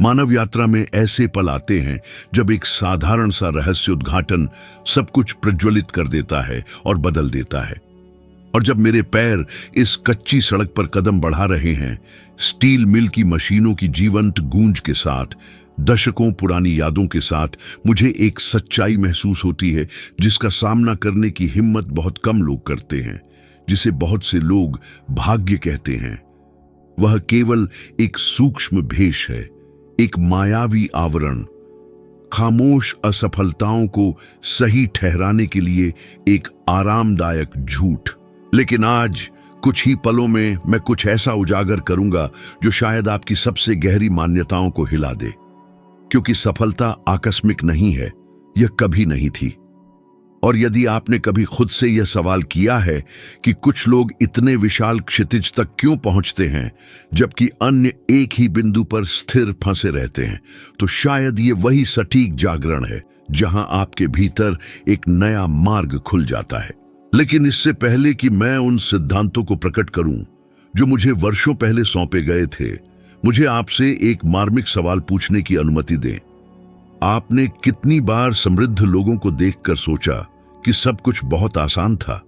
मानव यात्रा में ऐसे पल आते हैं जब एक साधारण सा रहस्य उद्घाटन सब कुछ प्रज्वलित कर देता है और बदल देता है। और जब मेरे पैर इस कच्ची सड़क पर कदम बढ़ा रहे हैं, स्टील मिल की मशीनों की जीवंत गूंज के साथ, दशकों पुरानी यादों के साथ, मुझे एक सच्चाई महसूस होती है जिसका सामना करने की हिम्मत बहुत कम लोग करते हैं, जिसे बहुत से लोग भाग्य कहते हैं। वह केवल एक सूक्ष्म भेष है, एक मायावी आवरण, खामोश असफलताओं को सही ठहराने के लिए एक आरामदायक झूठ। लेकिन आज कुछ ही पलों में मैं कुछ ऐसा उजागर करूंगा जो शायद आपकी सबसे गहरी मान्यताओं को हिला दे, क्योंकि सफलता आकस्मिक नहीं है, यह कभी नहीं थी। और यदि आपने कभी खुद से यह सवाल किया है कि कुछ लोग इतने विशाल क्षितिज तक क्यों पहुंचते हैं जबकि अन्य एक ही बिंदु पर स्थिर फंसे रहते हैं, तो शायद ये वही सटीक जागरण है जहां आपके भीतर एक नया मार्ग खुल जाता है। लेकिन इससे पहले कि मैं उन सिद्धांतों को प्रकट करूं जो मुझे वर्षों पहले सौंपे गए थे, मुझे आपसे एक मार्मिक सवाल पूछने की अनुमति दें। आपने कितनी बार समृद्ध लोगों को देखकर सोचा कि सब कुछ बहुत आसान था?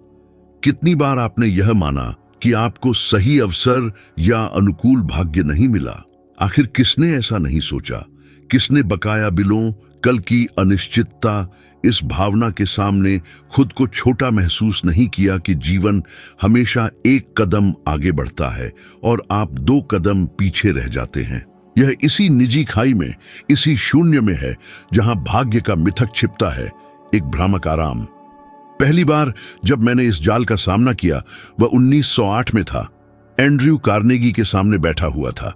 कितनी बार आपने यह माना कि आपको सही अवसर या अनुकूल भाग्य नहीं मिला? आखिर किसने ऐसा नहीं सोचा? किसने बकाया बिलों, कल की अनिश्चितता, इस भावना के सामने खुद को छोटा महसूस नहीं किया कि जीवन हमेशा एक कदम आगे बढ़ता है और आप 2 कदम पीछे रह जाते हैं? यह इसी निजी खाई में, इसी शून्य में है जहां भाग्य का मिथक छिपता है, एक भ्रामक आराम। पहली बार जब मैंने इस जाल का सामना किया वह 1908 में था। एंड्रयू कार्नेगी के सामने बैठा हुआ था,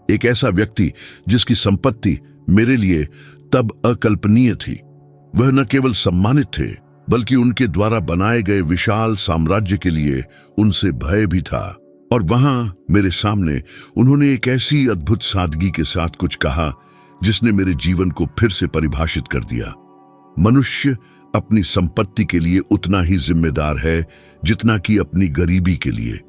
एक ऐसा व्यक्ति जिसकी संपत्ति मेरे लिए तब अकल्पनीय थी। वह न केवल सम्मानित थे बल्कि उनके द्वारा बनाए गए विशाल साम्राज्य के लिए उनसे भय भी था। और वहां मेरे सामने उन्होंने एक ऐसी अद्भुत सादगी के साथ कुछ कहा जिसने मेरे जीवन को फिर से परिभाषित कर दिया। मनुष्य अपनी संपत्ति के लिए उतना ही जिम्मेदार है जितना कि अपनी गरीबी के लिए।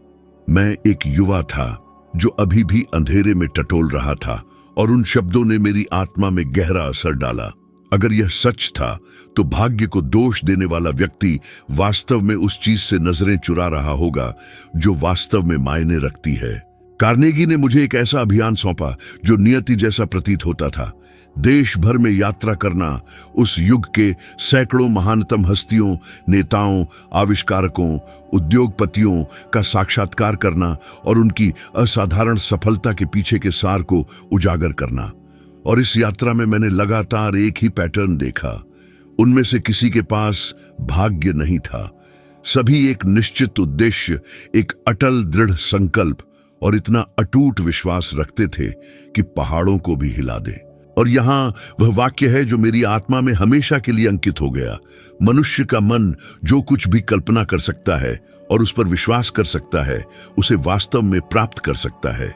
मैं एक युवा था जो अभी भी अंधेरे में टटोल रहा था और उन शब्दों ने मेरी आत्मा में गहरा असर डाला। अगर यह सच था तो भाग्य को दोष देने वाला व्यक्ति वास्तव में उस चीज से नजरें चुरा रहा होगा जो वास्तव में मायने रखती है। कार्नेगी ने मुझे एक ऐसा अभियान सौंपा जो नियति जैसा प्रतीत होता था। देश भर में यात्रा करना, उस युग के सैकड़ों महानतम हस्तियों, नेताओं, आविष्कारकों, उद्योगपतियों का साक्षात्कार करना और उनकी असाधारण सफलता के पीछे के सार को उजागर करना। और इस यात्रा में मैंने लगातार एक ही पैटर्न देखा। उनमें से किसी के पास भाग्य नहीं था। सभी एक निश्चित उद्देश्य, एक अटल दृढ़ संकल्प और इतना अटूट विश्वास रखते थे कि पहाड़ों को भी हिला दे। और यहाँ वह वाक्य है जो मेरी आत्मा में हमेशा के लिए अंकित हो गया। मनुष्य का मन जो कुछ भी कल्पना कर सकता है और उस पर विश्वास कर सकता है, उसे वास्तव में प्राप्त कर सकता है।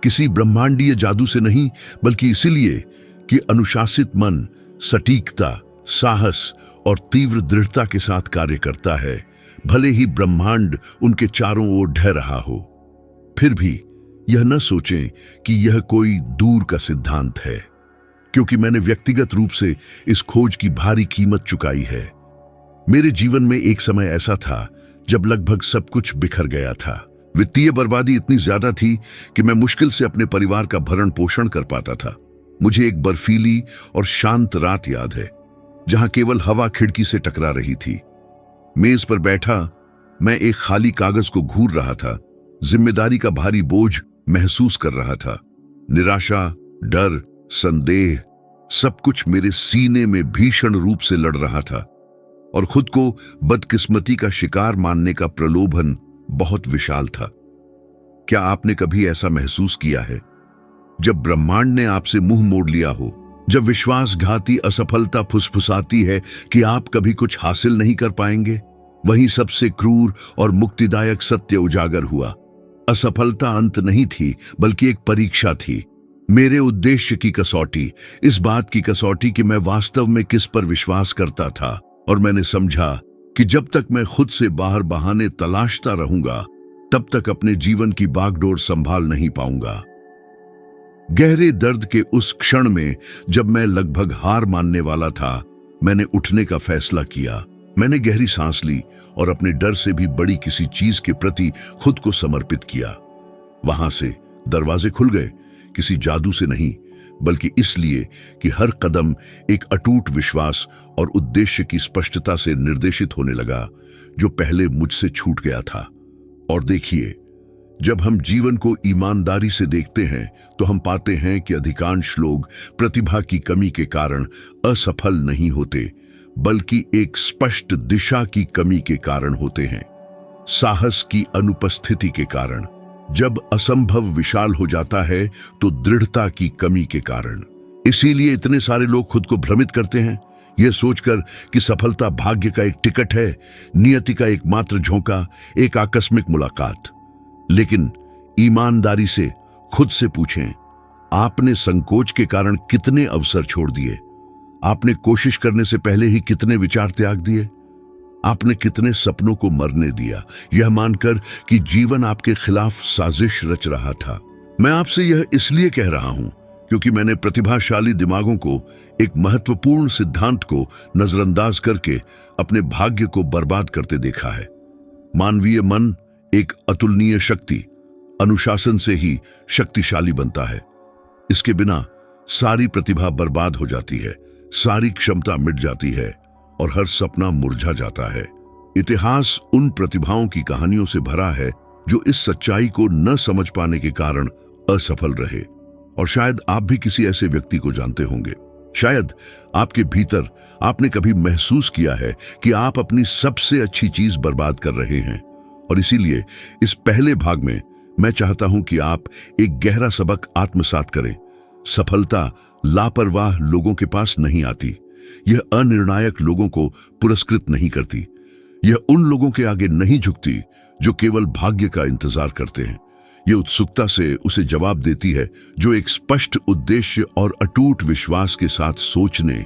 किसी ब्रह्मांडीय जादू से नहीं, बल्कि इसीलिए कि अनुशासित मन सटीकता, साहस और तीव्र दृढ़ता के साथ कार्य करता है, भले ही ब्रह्मांड उनके चारों ओर ढह रहा हो। फिर भी यह न सोचें कि यह कोई दूर का सिद्धांत है, क्योंकि मैंने व्यक्तिगत रूप से इस खोज की भारी कीमत चुकाई है। मेरे जीवन में एक समय ऐसा था जब लगभग सब कुछ बिखर गया था। वित्तीय बर्बादी इतनी ज्यादा थी कि मैं मुश्किल से अपने परिवार का भरण पोषण कर पाता था। मुझे एक बर्फीली और शांत रात याद है जहां केवल हवा खिड़की से टकरा रही थी। मेज पर बैठा मैं एक खाली कागज को घूर रहा था, जिम्मेदारी का भारी बोझ महसूस कर रहा था। निराशा, डर, संदेह, सब कुछ मेरे सीने में भीषण रूप से लड़ रहा था और खुद को बदकिस्मती का शिकार मानने का प्रलोभन बहुत विशाल था। क्या आपने कभी ऐसा महसूस किया है जब ब्रह्मांड ने आपसे मुंह मोड़ लिया हो, जब विश्वासघाती असफलता फुसफुसाती है कि आप कभी कुछ हासिल नहीं कर पाएंगे? वहीं सबसे क्रूर और मुक्तिदायक सत्य उजागर हुआ। असफलता अंत नहीं थी, बल्कि एक परीक्षा थी। मेरे उद्देश्य की कसौटी, इस बात की कसौटी कि मैं वास्तव में किस पर विश्वास करता था। और मैंने समझा कि जब तक मैं खुद से बाहर बहाने तलाशता रहूंगा, तब तक अपने जीवन की बागडोर संभाल नहीं पाऊंगा। गहरे दर्द के उस क्षण में जब मैं लगभग हार मानने वाला था, मैंने उठने का फैसला किया। मैंने गहरी सांस ली और अपने डर से भी बड़ी किसी चीज के प्रति खुद को समर्पित किया। वहां से दरवाजे खुल गए, किसी जादू से नहीं, बल्कि इसलिए कि हर कदम एक अटूट विश्वास और उद्देश्य की स्पष्टता से निर्देशित होने लगा, जो पहले मुझसे छूट गया था। और देखिए, जब हम जीवन को ईमानदारी से देखते हैं तो हम पाते हैं कि अधिकांश लोग प्रतिभा की कमी के कारण असफल नहीं होते, बल्कि एक स्पष्ट दिशा की कमी के कारण होते हैं, साहस की अनुपस्थिति के कारण। जब असंभव विशाल हो जाता है तो दृढ़ता की कमी के कारण। इसीलिए इतने सारे लोग खुद को भ्रमित करते हैं, यह सोचकर कि सफलता भाग्य का एक टिकट है, नियति का एकमात्र झोंका, एक आकस्मिक मुलाकात। लेकिन ईमानदारी से खुद से पूछें, आपने संकोच के कारण कितने अवसर छोड़ दिए? आपने कोशिश करने से पहले ही कितने विचार त्याग दिए? आपने कितने सपनों को मरने दिया, यह मानकर कि जीवन आपके खिलाफ साजिश रच रहा था? मैं आपसे यह इसलिए कह रहा हूं क्योंकि मैंने प्रतिभाशाली दिमागों को एक महत्वपूर्ण सिद्धांत को नजरअंदाज करके अपने भाग्य को बर्बाद करते देखा है। मानवीय मन एक अतुलनीय शक्ति, अनुशासन से ही शक्तिशाली बनता है। इसके बिना सारी प्रतिभा बर्बाद हो जाती है, सारी क्षमता मिट जाती है और हर सपना मुरझा जाता है। इतिहास उन प्रतिभाओं की कहानियों से भरा है जो इस सच्चाई को न समझ पाने के कारण असफल रहे। और शायद आप भी किसी ऐसे व्यक्ति को जानते होंगे। शायद आपके भीतर आपने कभी महसूस किया है कि आप अपनी सबसे अच्छी चीज बर्बाद कर रहे हैं। और इसीलिए इस पहले भाग में मैं चाहता हूं कि आप एक गहरा सबक आत्मसात करें। सफलता लापरवाह लोगों के पास नहीं आती, यह अनिर्णायक लोगों को पुरस्कृत नहीं करती, यह उन लोगों के आगे नहीं झुकती जो केवल भाग्य का इंतजार करते हैं। यह उत्सुकता से उसे जवाब देती है जो एक स्पष्ट उद्देश्य और अटूट विश्वास के साथ सोचने,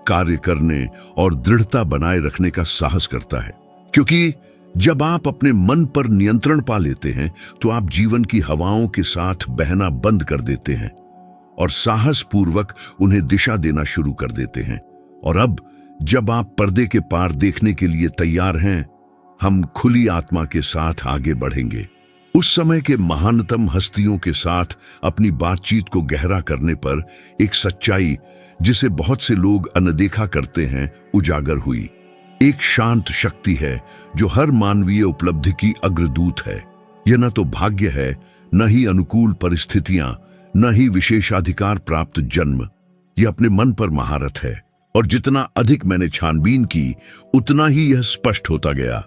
कार्य करने और दृढ़ता बनाए रखने का साहस करता है। क्योंकि जब आप अपने मन पर नियंत्रण पा लेते हैं तो आप जीवन की हवाओं के साथ बहना बंद कर देते हैं और साहस पूर्वक उन्हें दिशा देना शुरू कर देते हैं। और अब जब आप पर्दे के पार देखने के लिए तैयार हैं, हम खुली आत्मा के साथ आगे बढ़ेंगे। उस समय के महानतम हस्तियों के साथ अपनी बातचीत को गहरा करने पर एक सच्चाई जिसे बहुत से लोग अनदेखा करते हैं उजागर हुई। एक शांत शक्ति है जो हर मानवीय उपलब्धि की अग्रदूत है। यह न तो भाग्य है, न ही अनुकूल परिस्थितियां, न ही विशेषाधिकार प्राप्त जन्म। यह अपने मन पर महारत है। और जितना अधिक मैंने छानबीन की, उतना ही यह स्पष्ट होता गया।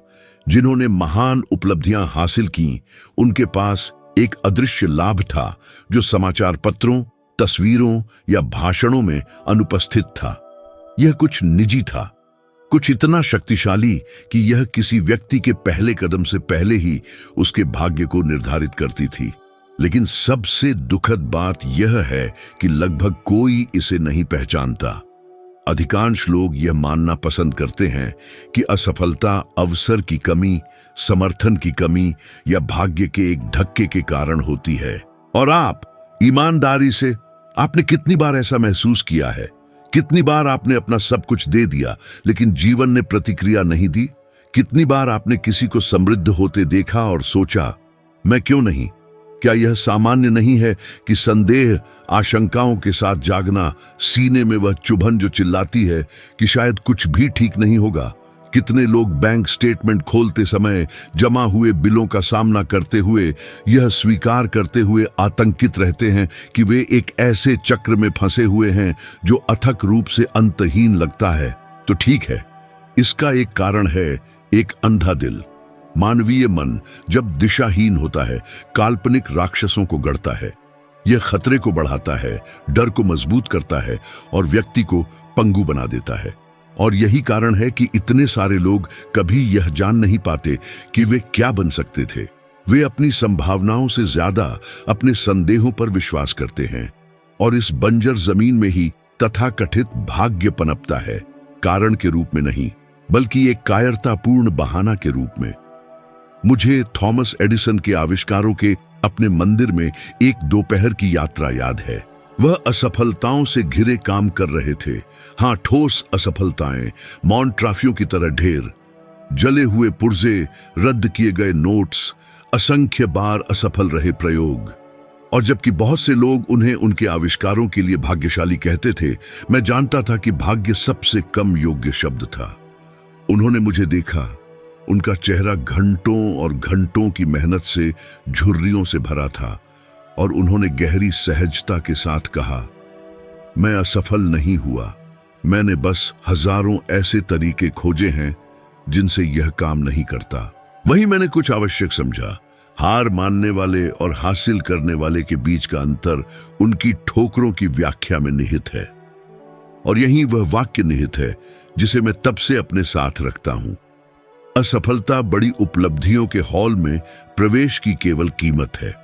जिन्होंने महान उपलब्धियां हासिल की, उनके पास एक अदृश्य लाभ था जो समाचार पत्रों, तस्वीरों या भाषणों में अनुपस्थित था। यह कुछ निजी था, कुछ इतना शक्तिशाली कि यह किसी व्यक्ति के पहले कदम से पहले ही उसके भाग्य को निर्धारित करती थी। लेकिन सबसे दुखद बात यह है कि लगभग कोई इसे नहीं पहचानता। अधिकांश लोग यह मानना पसंद करते हैं कि असफलता अवसर की कमी, समर्थन की कमी या भाग्य के एक धक्के के कारण होती है। और आप ईमानदारी से, आपने कितनी बार ऐसा महसूस किया है? कितनी बार आपने अपना सब कुछ दे दिया लेकिन जीवन ने प्रतिक्रिया नहीं दी? कितनी बार आपने किसी को समृद्ध होते देखा और सोचा, मैं क्यों नहीं? क्या यह सामान्य नहीं है कि संदेह, आशंकाओं के साथ जागना, सीने में वह चुभन जो चिल्लाती है कि शायद कुछ भी ठीक नहीं होगा? कितने लोग बैंक स्टेटमेंट खोलते समय जमा हुए बिलों का सामना करते हुए यह स्वीकार करते हुए आतंकित रहते हैं कि वे एक ऐसे चक्र में फंसे हुए हैं जो अथक रूप से अंतहीन लगता है? तो ठीक है, इसका एक कारण है एक अंधा दिल। मानवीय मन जब दिशाहीन होता है, काल्पनिक राक्षसों को गढ़ता है। यह खतरे को बढ़ाता है, डर को मजबूत करता है और व्यक्ति को पंगु बना देता है। और यही कारण है कि इतने सारे लोग कभी यह जान नहीं पाते कि वे क्या बन सकते थे। वे अपनी संभावनाओं से ज्यादा अपने संदेहों पर विश्वास करते हैं और इस बंजर जमीन में ही तथाकथित भाग्य पनपता है, कारण के रूप में नहीं बल्कि एक कायरतापूर्ण बहाना के रूप में। मुझे थॉमस एडिसन के आविष्कारों के अपने मंदिर में एक दोपहर की यात्रा याद है। वह असफलताओं से घिरे काम कर रहे थे। हाँ, ठोस असफलताएं, मॉन्ट्राफियों की तरह ढेर, जले हुए पुर्जे, रद्द किए गए नोट्स, असंख्य बार असफल रहे प्रयोग। और जबकि बहुत से लोग उन्हें उनके आविष्कारों के लिए भाग्यशाली कहते थे, मैं जानता था कि भाग्य सबसे कम योग्य शब्द था। उन्होंने मुझे देखा, उनका चेहरा घंटों और घंटों की मेहनत से झुर्रियों से भरा था, और उन्होंने गहरी सहजता के साथ कहा, मैं असफल नहीं हुआ, मैंने बस हजारों ऐसे तरीके खोजे हैं जिनसे यह काम नहीं करता। वहीं मैंने कुछ आवश्यक समझा। हार मानने वाले और हासिल करने वाले के बीच का अंतर उनकी ठोकरों की व्याख्या में निहित है, और यही वह वाक्य निहित है जिसे मैं तब से अपने साथ रखता हूं। असफलता बड़ी उपलब्धियों के हॉल में प्रवेश की केवल कीमत है,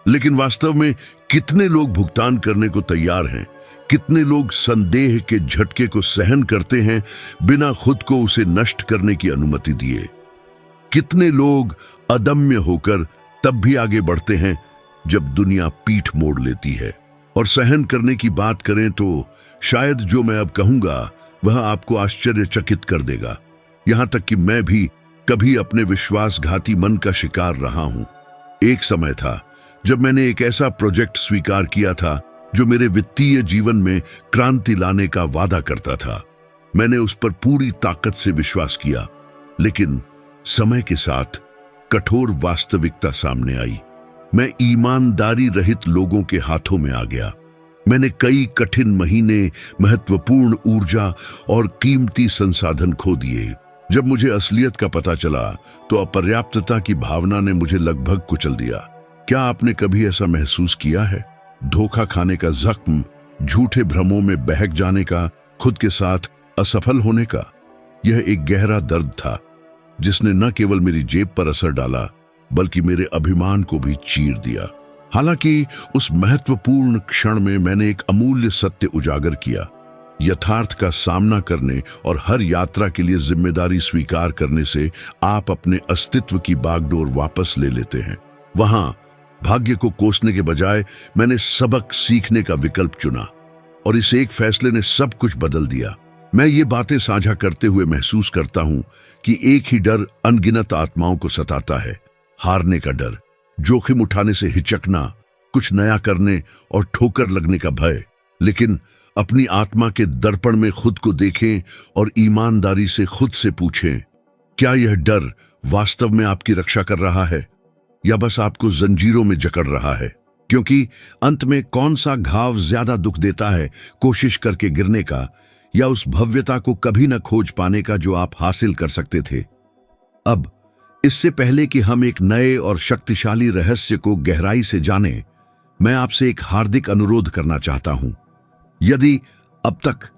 लेकिन वास्तव में कितने लोग भुगतान करने को तैयार हैं? कितने लोग संदेह के झटके को सहन करते हैं बिना खुद को उसे नष्ट करने की अनुमति दिए? कितने लोग अदम्य होकर तब भी आगे बढ़ते हैं जब दुनिया पीठ मोड़ लेती है? और सहन करने की बात करें तो शायद जो मैं अब कहूंगा वह आपको आश्चर्यचकित कर देगा। यहां तक कि मैं भी कभी अपने विश्वासघाती मन का शिकार रहा हूं। एक समय था जब मैंने एक ऐसा प्रोजेक्ट स्वीकार किया था जो मेरे वित्तीय जीवन में क्रांति लाने का वादा करता था। मैंने उस पर पूरी ताकत से विश्वास किया, लेकिन समय के साथ कठोर वास्तविकता सामने आई। मैं ईमानदारी रहित लोगों के हाथों में आ गया। मैंने कई कठिन महीने, महत्वपूर्ण ऊर्जा और कीमती संसाधन खो दिए। जब मुझे असलियत का पता चला तो अपर्याप्तता की भावना ने मुझे लगभग कुचल दिया। क्या आपने कभी ऐसा महसूस किया है? धोखा खाने का जख्म, झूठे भ्रमों में बहक जाने का, खुद के साथ असफल होने का। यह एक गहरा दर्द था जिसने न केवल मेरी जेब पर असर डाला बल्कि मेरे अभिमान को भी चीर दिया। हालांकि उस महत्वपूर्ण क्षण में मैंने एक अमूल्य सत्य उजागर किया। यथार्थ का सामना करने और हर यात्रा के लिए जिम्मेदारी स्वीकार करने से आप अपने अस्तित्व की बागडोर वापस ले लेते हैं। वहां भाग्य को कोसने के बजाय मैंने सबक सीखने का विकल्प चुना, और इस एक फैसले ने सब कुछ बदल दिया। मैं ये बातें साझा करते हुए महसूस करता हूं कि एक ही डर अनगिनत आत्माओं को सताता है, हारने का डर, जोखिम उठाने से हिचकना, कुछ नया करने और ठोकर लगने का भय। लेकिन अपनी आत्मा के दर्पण में खुद को देखें और ईमानदारी से खुद से पूछें, क्या यह डर वास्तव में आपकी रक्षा कर रहा है या बस आपको जंजीरों में जकड़ रहा है? क्योंकि अंत में कौन सा घाव ज्यादा दुख देता है, कोशिश करके गिरने का या उस भव्यता को कभी न खोज पाने का जो आप हासिल कर सकते थे? अब इससे पहले कि हम एक नए और शक्तिशाली रहस्य को गहराई से जानें, मैं आपसे एक हार्दिक अनुरोध करना चाहता हूं। यदि अब तक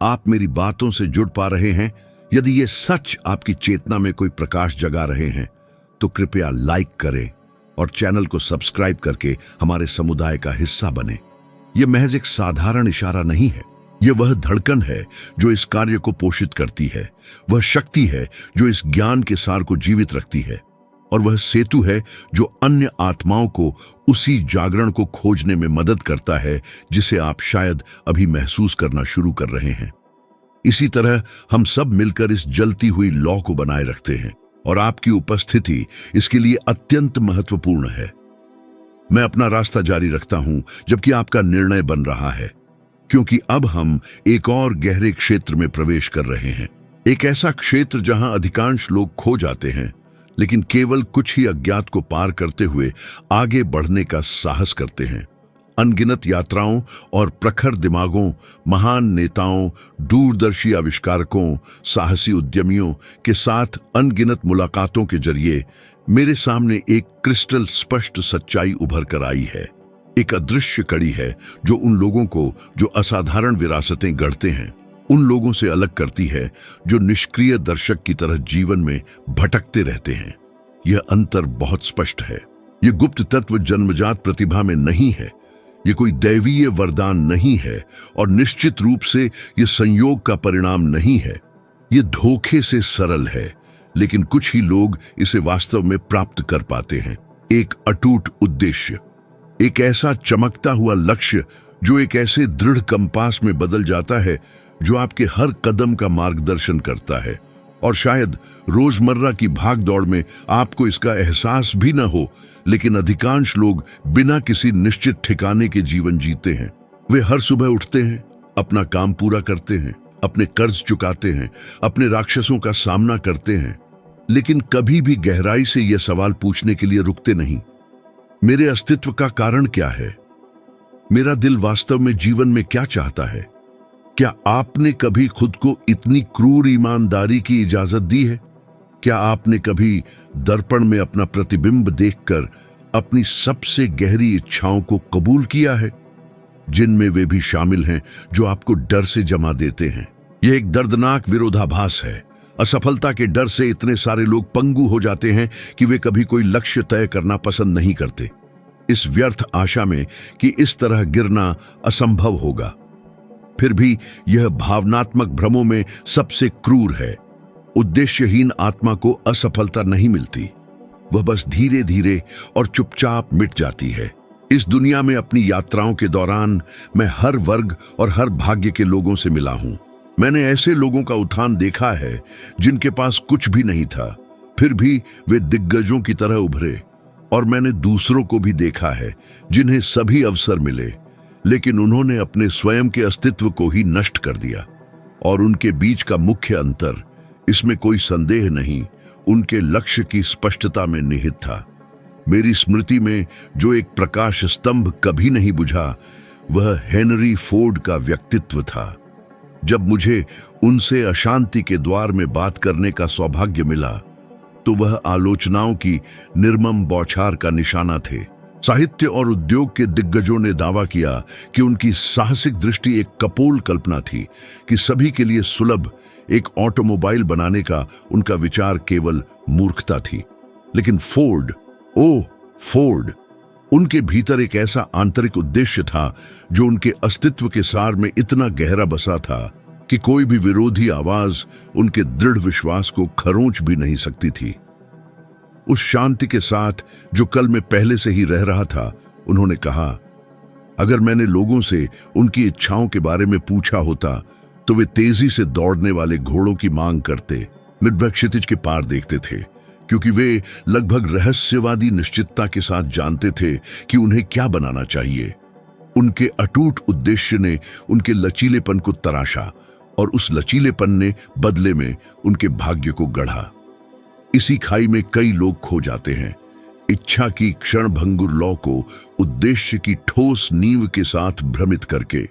आप मेरी बातों से जुड़ पा रहे हैं, यदि ये सच आपकी चेतना में कोई प्रकाश जगा रहे हैं, तो कृपया लाइक करें और चैनल को सब्सक्राइब करके हमारे समुदाय का हिस्सा बने। यह महज एक साधारण इशारा नहीं है, यह वह धड़कन है जो इस कार्य को पोषित करती है, वह शक्ति है जो इस ज्ञान के सार को जीवित रखती है, और वह सेतु है जो अन्य आत्माओं को उसी जागरण को खोजने में मदद करता है जिसे आप शायद अभी महसूस करना शुरू कर रहे हैं। इसी तरह हम सब मिलकर इस जलती हुई लौ को बनाए रखते हैं, और आपकी उपस्थिति इसके लिए अत्यंत महत्वपूर्ण है। मैं अपना रास्ता जारी रखता हूं जबकि आपका निर्णय बन रहा है, क्योंकि अब हम एक और गहरे क्षेत्र में प्रवेश कर रहे हैं। एक ऐसा क्षेत्र जहां अधिकांश लोग खो जाते हैं, लेकिन केवल कुछ ही अज्ञात को पार करते हुए आगे बढ़ने का साहस करते हैं। अनगिनत यात्राओं और प्रखर दिमागों, महान नेताओं, दूरदर्शी आविष्कारकों, साहसी उद्यमियों के साथ अनगिनत मुलाकातों के जरिए मेरे सामने एक क्रिस्टल स्पष्ट सच्चाई उभर कर आई है। एक अदृश्य कड़ी है जो उन लोगों को जो असाधारण विरासतें गढ़ते हैं उन लोगों से अलग करती है जो निष्क्रिय दर्शक की तरह जीवन में भटकते रहते हैं। यह अंतर बहुत स्पष्ट है। यह गुप्त तत्व जन्मजात प्रतिभा में नहीं है, यह कोई दैवीय वरदान नहीं है, और निश्चित रूप से यह संयोग का परिणाम नहीं है। यह धोखे से सरल है, लेकिन कुछ ही लोग इसे वास्तव में प्राप्त कर पाते हैं। एक अटूट उद्देश्य, एक ऐसा चमकता हुआ लक्ष्य जो एक ऐसे दृढ़ कंपास में बदल जाता है जो आपके हर कदम का मार्गदर्शन करता है। और शायद रोजमर्रा की भागदौड़ में आपको इसका एहसास भी न हो, लेकिन अधिकांश लोग बिना किसी निश्चित ठिकाने के जीवन जीते हैं। वे हर सुबह उठते हैं, अपना काम पूरा करते हैं, अपने कर्ज चुकाते हैं, अपने राक्षसों का सामना करते हैं, लेकिन कभी भी गहराई से यह सवाल पूछने के लिए रुकते नहीं, मेरे अस्तित्व का कारण क्या है? मेरा दिल वास्तव में जीवन में क्या चाहता है? क्या आपने कभी खुद को इतनी क्रूर ईमानदारी की इजाजत दी है? क्या आपने कभी दर्पण में अपना प्रतिबिंब देखकर अपनी सबसे गहरी इच्छाओं को कबूल किया है, जिनमें वे भी शामिल हैं जो आपको डर से जमा देते हैं? यह एक दर्दनाक विरोधाभास है। असफलता के डर से इतने सारे लोग पंगु हो जाते हैं कि वे कभी कोई लक्ष्य तय करना पसंद नहीं करते, इस व्यर्थ आशा में कि इस तरह गिरना असंभव होगा। फिर भी यह भावनात्मक भ्रमों में सबसे क्रूर है। उद्देश्यहीन आत्मा को असफलता नहीं मिलती, वह बस धीरे धीरे और चुपचाप मिट जाती है। इस दुनिया में अपनी यात्राओं के दौरान मैं हर वर्ग और हर भाग्य के लोगों से मिला हूं। मैंने ऐसे लोगों का उत्थान देखा है जिनके पास कुछ भी नहीं था, फिर भी वे दिग्गजों की तरह उभरे, और मैंने दूसरों को भी देखा है जिन्हें सभी अवसर मिले, लेकिन उन्होंने अपने स्वयं के अस्तित्व को ही नष्ट कर दिया। और उनके बीच का मुख्य अंतर, इसमें कोई संदेह नहीं, उनके लक्ष्य की स्पष्टता में निहित था। मेरी स्मृति में जो एक प्रकाश स्तंभ कभी नहीं बुझा, वह हेनरी फोर्ड का व्यक्तित्व था। जब मुझे उनसे अशांति के द्वार में बात करने का सौभाग्य मिला, तो वह आलोचनाओं की निर्मम बौछार का निशाना थे। साहित्य और उद्योग के दिग्गजों ने दावा किया कि उनकी साहसिक दृष्टि एक कपोल कल्पना थी, कि सभी के लिए सुलभ एक ऑटोमोबाइल बनाने का उनका विचार केवल मूर्खता थी। लेकिन फोर्ड, फोर्ड, उनके भीतर एक ऐसा आंतरिक उद्देश्य था जो उनके अस्तित्व के सार में इतना गहरा बसा था कि कोई भी विरोधी आवाज उनके दृढ़ विश्वास को खरोंच भी नहीं सकती थी। उस शांति के साथ जो कल में पहले से ही रह रहा था, उन्होंने कहा, अगर मैंने लोगों से उनकी इच्छाओं के बारे में पूछा होता तो वे तेजी से दौड़ने वाले घोड़ों की मांग करते, मिडवेक क्षितिज के पार देखते थे, क्योंकि वे लगभग रहस्यवादी निश्चितता के साथ जानते थे कि उन्हें क्या बनाना चाहिए। उनके अटूट उद्देश्य ने उनके लचीलेपन को तराशा, और उस लचीलेपन ने बदले में उनके भाग्य को गढ़ा। इसी खाई में कई लोग खो जाते हैं, इच्छा की क्षणभंगुर लौ को उद्देश्य की ठोस नींव के साथ भ्रमित करके।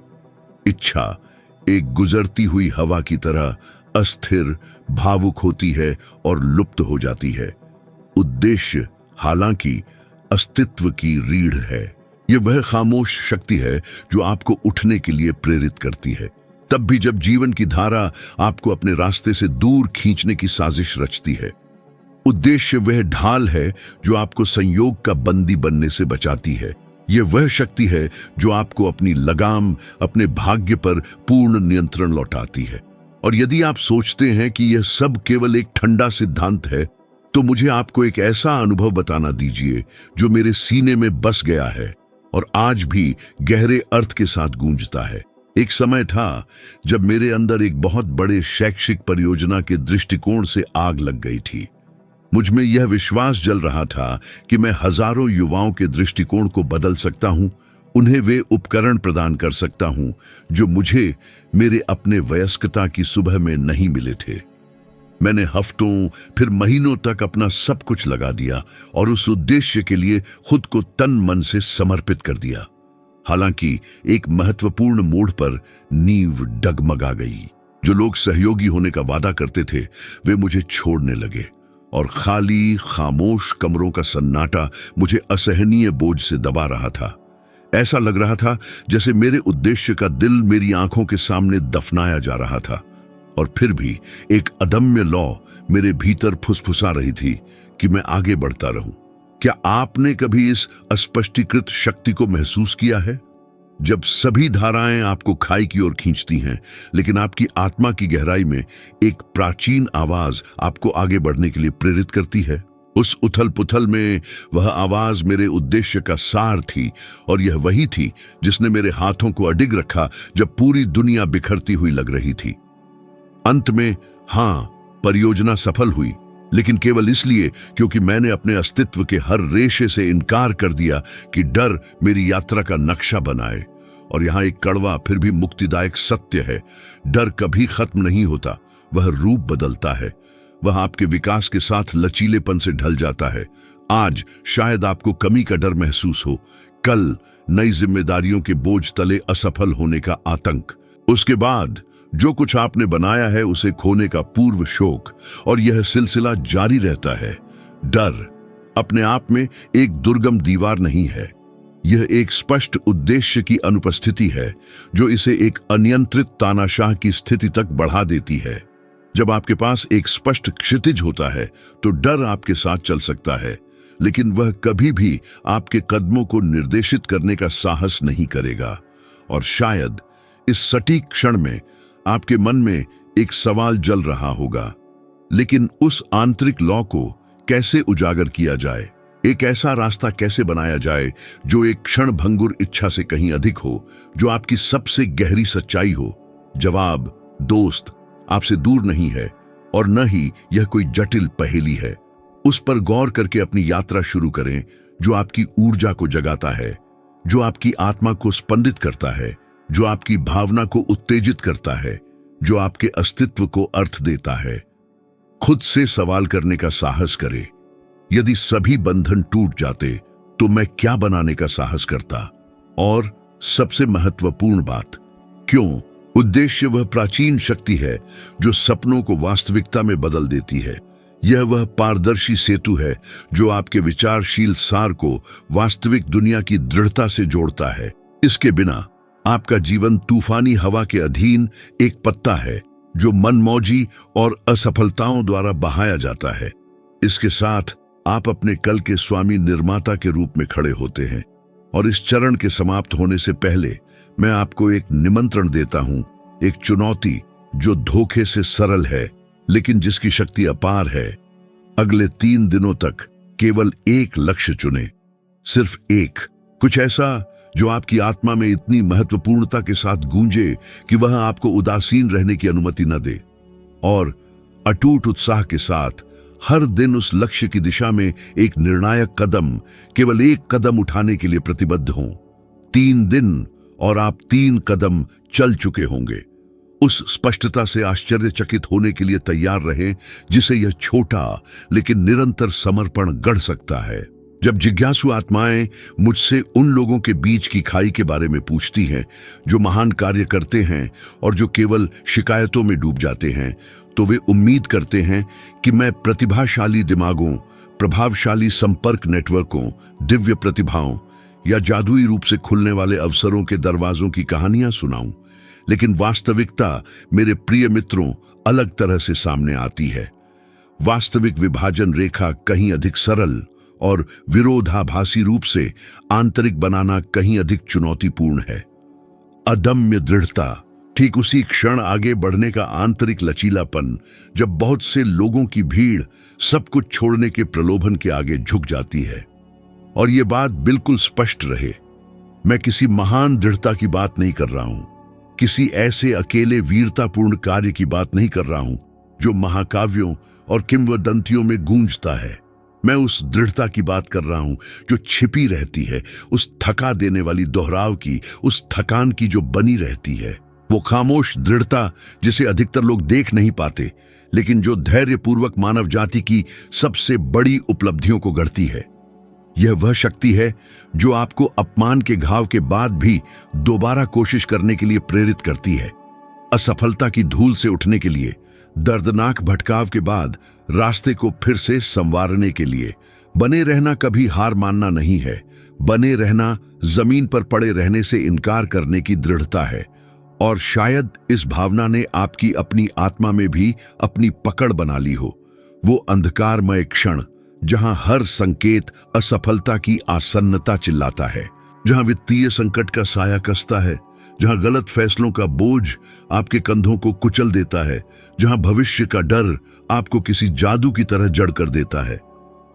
इच्छा एक गुजरती हुई हवा की तरह अस्थिर, भावुक होती है और लुप्त हो जाती है। उद्देश्य हालांकि अस्तित्व की रीढ़ है। यह वह खामोश शक्ति है जो आपको उठने के लिए प्रेरित करती है, तब भी जब जीवन की धारा आपको अपने रास्ते से दूर खींचने की साजिश रचती है। उद्देश्य वह ढाल है जो आपको संयोग का बंदी बनने से बचाती है। यह वह शक्ति है जो आपको अपनी लगाम, अपने भाग्य पर पूर्ण नियंत्रण लौटाती है। और यदि आप सोचते हैं कि यह सब केवल एक ठंडा सिद्धांत है, तो मुझे आपको एक ऐसा अनुभव बताना दीजिए जो मेरे सीने में बस गया है और आज भी गहरे अर्थ के साथ गूंजता है। एक समय था जब मेरे अंदर एक बहुत बड़े शैक्षिक परियोजना के दृष्टिकोण से आग लग गई थी। मुझ में यह विश्वास जल रहा था कि मैं हजारों युवाओं के दृष्टिकोण को बदल सकता हूं, उन्हें वे उपकरण प्रदान कर सकता हूं जो मुझे मेरे अपने वयस्कता की सुबह में नहीं मिले थे। मैंने हफ्तों फिर महीनों तक अपना सब कुछ लगा दिया और उस उद्देश्य के लिए खुद को तन मन से समर्पित कर दिया। हालांकि एक महत्वपूर्ण मोड़ पर नींव डगमगा गई। जो लोग सहयोगी होने का वादा करते थे, वे मुझे छोड़ने लगे और खाली खामोश कमरों का सन्नाटा मुझे असहनीय बोझ से दबा रहा था। ऐसा लग रहा था जैसे मेरे उद्देश्य का दिल मेरी आंखों के सामने दफनाया जा रहा था। और फिर भी एक अदम्य लौ मेरे भीतर फुसफुसा रही थी कि मैं आगे बढ़ता रहूं। क्या आपने कभी इस अस्पष्टीकृत शक्ति को महसूस किया है? जब सभी धाराएं आपको खाई की ओर खींचती हैं, लेकिन आपकी आत्मा की गहराई में एक प्राचीन आवाज आपको आगे बढ़ने के लिए प्रेरित करती है। उस उथल पुथल में वह आवाज मेरे उद्देश्य का सार थी, और यह वही थी जिसने मेरे हाथों को अडिग रखा जब पूरी दुनिया बिखरती हुई लग रही थी। अंत में हां, परियोजना सफल हुई, लेकिन केवल इसलिए क्योंकि मैंने अपने अस्तित्व के हर रेशे से इनकार कर दिया कि डर मेरी यात्रा का नक्शा बनाए। और यहां एक कड़वा फिर भी मुक्तिदायक सत्य है, डर कभी खत्म नहीं होता, वह रूप बदलता है। वह आपके विकास के साथ लचीलेपन से ढल जाता है। आज शायद आपको कमी का डर महसूस हो, कल नई जिम्मेदारियों के बोझ तले असफल होने का आतंक, उसके बाद जो कुछ आपने बनाया है उसे खोने का पूर्व शोक, और यह सिलसिला जारी रहता है। डर अपने आप में एक दुर्गम दीवार नहीं है, यह एक स्पष्ट उद्देश्य की अनुपस्थिति है जो इसे एक अनियंत्रित तानाशाह की स्थिति तक बढ़ा देती है। जब आपके पास एक स्पष्ट क्षितिज होता है तो डर आपके साथ चल सकता है, लेकिन वह कभी भी आपके कदमों को निर्देशित करने का साहस नहीं करेगा। और शायद इस सटीक क्षण में आपके मन में एक सवाल जल रहा होगा, लेकिन उस आंतरिक लौ को कैसे उजागर किया जाए? एक ऐसा रास्ता कैसे बनाया जाए जो एक क्षण भंगुर इच्छा से कहीं अधिक हो, जो आपकी सबसे गहरी सच्चाई हो? जवाब, दोस्त, आपसे दूर नहीं है, और न ही यह कोई जटिल पहेली है। उस पर गौर करके अपनी यात्रा शुरू करें जो आपकी ऊर्जा को जगाता है, जो आपकी आत्मा को स्पंदित करता है, जो आपकी भावना को उत्तेजित करता है, जो आपके अस्तित्व को अर्थ देता है। खुद से सवाल करने का साहस करें, यदि सभी बंधन टूट जाते तो मैं क्या बनाने का साहस करता? और सबसे महत्वपूर्ण बात, क्यों? उद्देश्य वह प्राचीन शक्ति है जो सपनों को वास्तविकता में बदल देती है। यह वह पारदर्शी सेतु है जो आपके विचारशील सार को वास्तविक दुनिया की दृढ़ता से जोड़ता है। इसके बिना आपका जीवन तूफानी हवा के अधीन एक पत्ता है जो मनमौजी और असफलताओं द्वारा बहाया जाता है। इसके साथ आप अपने कल के स्वामी निर्माता के रूप में खड़े होते हैं। और इस चरण के समाप्त होने से पहले मैं आपको एक निमंत्रण देता हूं, एक चुनौती जो धोखे से सरल है लेकिन जिसकी शक्ति अपार है। अगले 3 दिनों तक केवल एक लक्ष्य चुनें, सिर्फ एक, कुछ ऐसा जो आपकी आत्मा में इतनी महत्वपूर्णता के साथ गूंजे कि वह आपको उदासीन रहने की अनुमति न दे। और अटूट उत्साह के साथ हर दिन उस लक्ष्य की दिशा में एक निर्णायक कदम, केवल एक कदम उठाने के लिए प्रतिबद्ध हों। 3 दिन और आप 3 कदम चल चुके होंगे। उस स्पष्टता से आश्चर्यचकित होने के लिए तैयार रहें जिसे यह छोटा लेकिन निरंतर समर्पण गढ़ सकता है। जब जिज्ञासु आत्माएं मुझसे उन लोगों के बीच की खाई के बारे में पूछती हैं जो महान कार्य करते हैं और जो केवल शिकायतों में डूब जाते हैं, तो वे उम्मीद करते हैं कि मैं प्रतिभाशाली दिमागों, प्रभावशाली संपर्क नेटवर्कों, दिव्य प्रतिभाओं या जादुई रूप से खुलने वाले अवसरों के दरवाजों की कहानियां सुनाऊं। लेकिन वास्तविकता, मेरे प्रिय मित्रों, अलग तरह से सामने आती है। वास्तविक विभाजन रेखा कहीं अधिक सरल और विरोधाभासी रूप से आंतरिक बनाना कहीं अधिक चुनौतीपूर्ण है। अदम्य दृढ़ता, ठीक उसी क्षण आगे बढ़ने का आंतरिक लचीलापन जब बहुत से लोगों की भीड़ सब कुछ छोड़ने के प्रलोभन के आगे झुक जाती है। और ये बात बिल्कुल स्पष्ट रहे, मैं किसी महान दृढ़ता की बात नहीं कर रहा हूं, किसी ऐसे अकेले वीरतापूर्ण कार्य की बात नहीं कर रहा हूं जो महाकाव्यों और किंवदंतियों में गूंजता है। मैं उस दृढ़ता की बात कर रहा हूं जो छिपी रहती है, उस थका देने वाली दोहराव की, उस थकान की जो बनी रहती है। वो खामोश दृढ़ता जिसे अधिकतर लोग देख नहीं पाते, लेकिन जो धैर्यपूर्वक मानव जाति की सबसे बड़ी उपलब्धियों को गढ़ती है। यह वह शक्ति है जो आपको अपमान के घाव के बाद भी दोबारा कोशिश करने के लिए प्रेरित करती है, असफलता की धूल से उठने के लिए, दर्दनाक भटकाव के बाद रास्ते को फिर से संवारने के लिए। बने रहना कभी हार मानना नहीं है, बने रहना जमीन पर पड़े रहने से इनकार करने की दृढ़ता है। और शायद इस भावना ने आपकी अपनी आत्मा में भी अपनी पकड़ बना ली हो। वो अंधकारमय क्षण जहां हर संकेत असफलता की आसन्नता चिल्लाता है, जहां वित्तीय संकट का साया कसता है, जहां गलत फैसलों का बोझ आपके कंधों को कुचल देता है, जहां भविष्य का डर आपको किसी जादू की तरह जड़ कर देता है।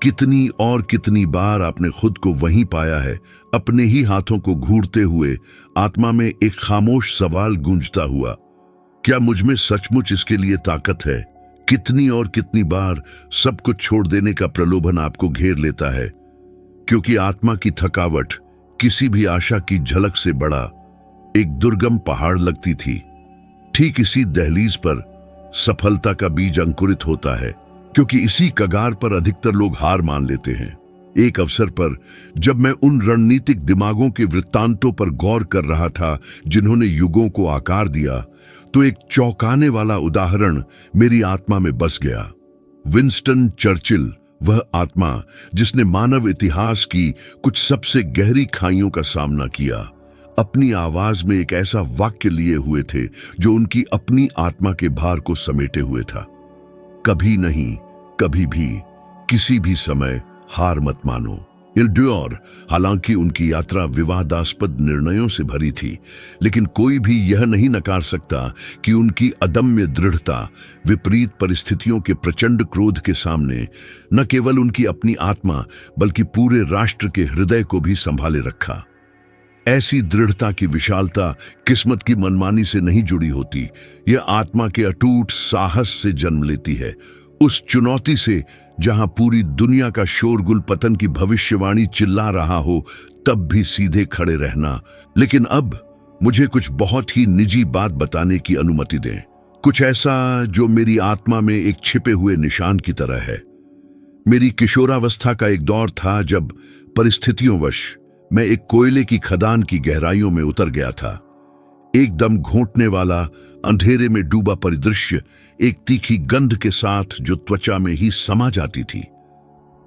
कितनी और कितनी बार आपने खुद को वहीं पाया है, अपने ही हाथों को घूरते हुए, आत्मा में एक खामोश सवाल गूंजता हुआ, क्या मुझ में सचमुच इसके लिए ताकत है? कितनी और कितनी बार सब कुछ छोड़ देने का प्रलोभन आपको घेर लेता है, क्योंकि आत्मा की थकावट किसी भी आशा की झलक से बड़ा एक दुर्गम पहाड़ लगती थी। ठीक इसी दहलीज पर सफलता का बीज अंकुरित होता है, क्योंकि इसी कगार पर अधिकतर लोग हार मान लेते हैं। एक अवसर पर जब मैं उन रणनीतिक दिमागों के वृत्तांतों पर गौर कर रहा था जिन्होंने युगों को आकार दिया, तो एक चौंकाने वाला उदाहरण मेरी आत्मा में बस गया। विंस्टन चर्चिल, वह आत्मा जिसने मानव इतिहास की कुछ सबसे गहरी खाइयों का सामना किया, अपनी आवाज में एक ऐसा वाक्य लिए हुए थे जो उनकी अपनी आत्मा के भार को समेटे हुए था, कभी नहीं, कभी भी, किसी भी समय हार मत मानो। इल्ड्योर, हालांकि उनकी यात्रा विवादास्पद निर्णयों से भरी थी, लेकिन कोई भी यह नहीं नकार सकता कि उनकी अदम्य दृढ़ता विपरीत परिस्थितियों के प्रचंड क्रोध के सामने न केवल उनकी अपनी आत्मा बल्कि पूरे राष्ट्र के हृदय को भी संभाले रखा। ऐसी दृढ़ता की विशालता किस्मत की मनमानी से नहीं जुड़ी होती, यह आत्मा के अटूट साहस से जन्म लेती है। उस चुनौती से जहां पूरी दुनिया का शोरगुल पतन की भविष्यवाणी चिल्ला रहा हो, तब भी सीधे खड़े रहना। लेकिन अब मुझे कुछ बहुत ही निजी बात बताने की अनुमति दें, कुछ ऐसा जो मेरी आत्मा में एक छिपे हुए निशान की तरह है। मेरी किशोरावस्था का एक दौर था जब परिस्थितियोंवश मैं एक कोयले की खदान की गहराइयों में उतर गया था। एकदम घोंटने वाला, अंधेरे में डूबा परिदृश्य, एक तीखी गंध के साथ जो त्वचा में ही समा जाती थी।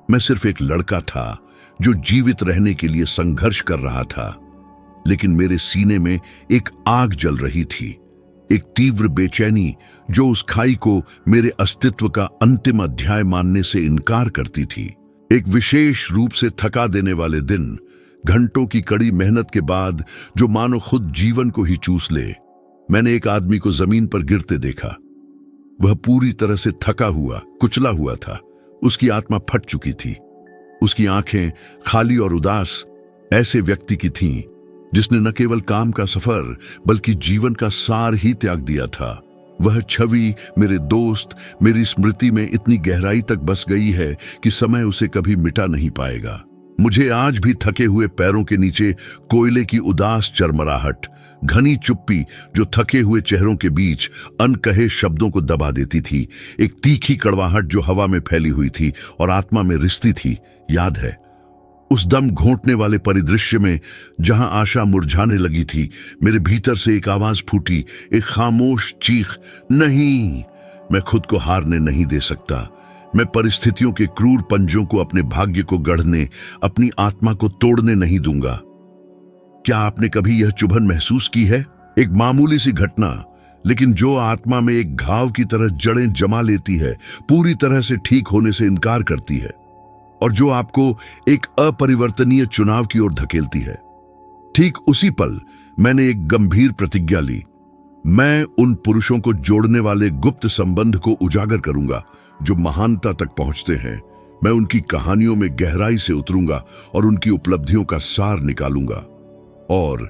मैं सिर्फ एक लड़का था जो जीवित रहने के लिए संघर्ष कर रहा था, लेकिन मेरे सीने में एक आग जल रही थी, एक तीव्र बेचैनी जो उस खाई को मेरे अस्तित्व का अंतिम अध्याय मानने से इनकार करती थी। एक विशेष रूप से थका देने वाले दिन, घंटों की कड़ी मेहनत के बाद जो मानो खुद जीवन को ही चूस ले, मैंने एक आदमी को जमीन पर गिरते देखा। वह पूरी तरह से थका हुआ, कुचला हुआ था। उसकी आत्मा फट चुकी थी। उसकी आंखें खाली और उदास ऐसे व्यक्ति की थीं जिसने न केवल काम का सफर बल्कि जीवन का सार ही त्याग दिया था। वह छवि मेरे दोस्त, मेरी स्मृति में इतनी गहराई तक बस गई है कि समय उसे कभी मिटा नहीं पाएगा। मुझे आज भी थके हुए पैरों के नीचे कोयले की उदास चरमराहट, घनी चुप्पी जो थके हुए चेहरों के बीच अनकहे शब्दों को दबा देती थी, एक तीखी कड़वाहट जो हवा में फैली हुई थी और आत्मा में रिश्ती थी, याद है। उस दम घोंटने वाले परिदृश्य में जहां आशा मुरझाने लगी थी, मेरे भीतर से एक आवाज फूटी, एक खामोश चीख, नहीं, मैं खुद को हारने नहीं दे सकता। मैं परिस्थितियों के क्रूर पंजों को अपने भाग्य को गढ़ने, अपनी आत्मा को तोड़ने नहीं दूंगा। क्या आपने कभी यह चुभन महसूस की है? एक मामूली सी घटना, लेकिन जो आत्मा में एक घाव की तरह जड़ें जमा लेती है, पूरी तरह से ठीक होने से इनकार करती है और जो आपको एक अपरिवर्तनीय चुनाव की ओर धकेलती है। ठीक उसी पल मैंने एक गंभीर प्रतिज्ञा ली। मैं उन पुरुषों को जोड़ने वाले गुप्त संबंध को उजागर करूंगा जो महानता तक पहुंचते हैं। मैं उनकी कहानियों में गहराई से उतरूंगा और उनकी उपलब्धियों का सार निकालूंगा। और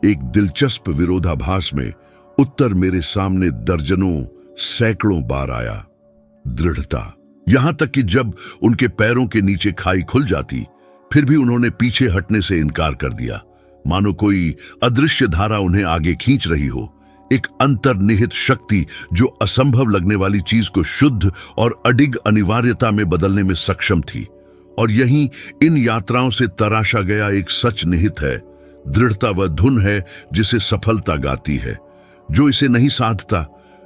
एक दिलचस्प विरोधाभास में उत्तर मेरे सामने दर्जनों, सैकड़ों बार आया। दृढ़ता, यहां तक कि जब उनके पैरों के नीचे खाई खुल जाती, फिर भी उन्होंने पीछे हटने से इनकार कर दिया, मानो कोई अदृश्य धारा उन्हें आगे खींच रही हो। एक अंतर्निहित शक्ति जो असंभव लगने वाली चीज को शुद्ध और अडिग अनिवार्यता में बदलने में सक्षम थी। और यहीं इन यात्राओं से तराशा गया एक सच निहित है। दृढ़ता वह धुन है जिसे सफलता गाती है। जो इसे नहीं साधता,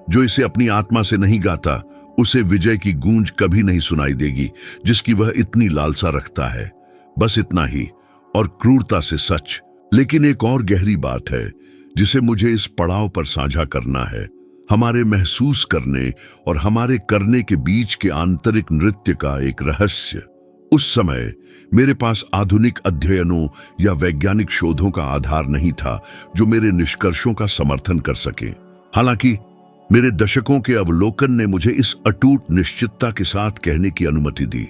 जो इसे अपनी आत्मा से नहीं गाता, उसे विजय की गूंज कभी नहीं सुनाई देगी जिसकी वह इतनी लालसा रखता है। बस इतना ही, और क्रूरता से सच। लेकिन एक और गहरी बात है जिसे मुझे इस पड़ाव पर साझा करना है। हमारे महसूस करने और हमारे करने के बीच के आंतरिक नृत्य का एक रहस्य। उस समय मेरे पास आधुनिक अध्ययनों या वैज्ञानिक शोधों का आधार नहीं था जो मेरे निष्कर्षों का समर्थन कर सके। हालांकि मेरे दशकों के अवलोकन ने मुझे इस अटूट निश्चितता के साथ कहने की अनुमति दी,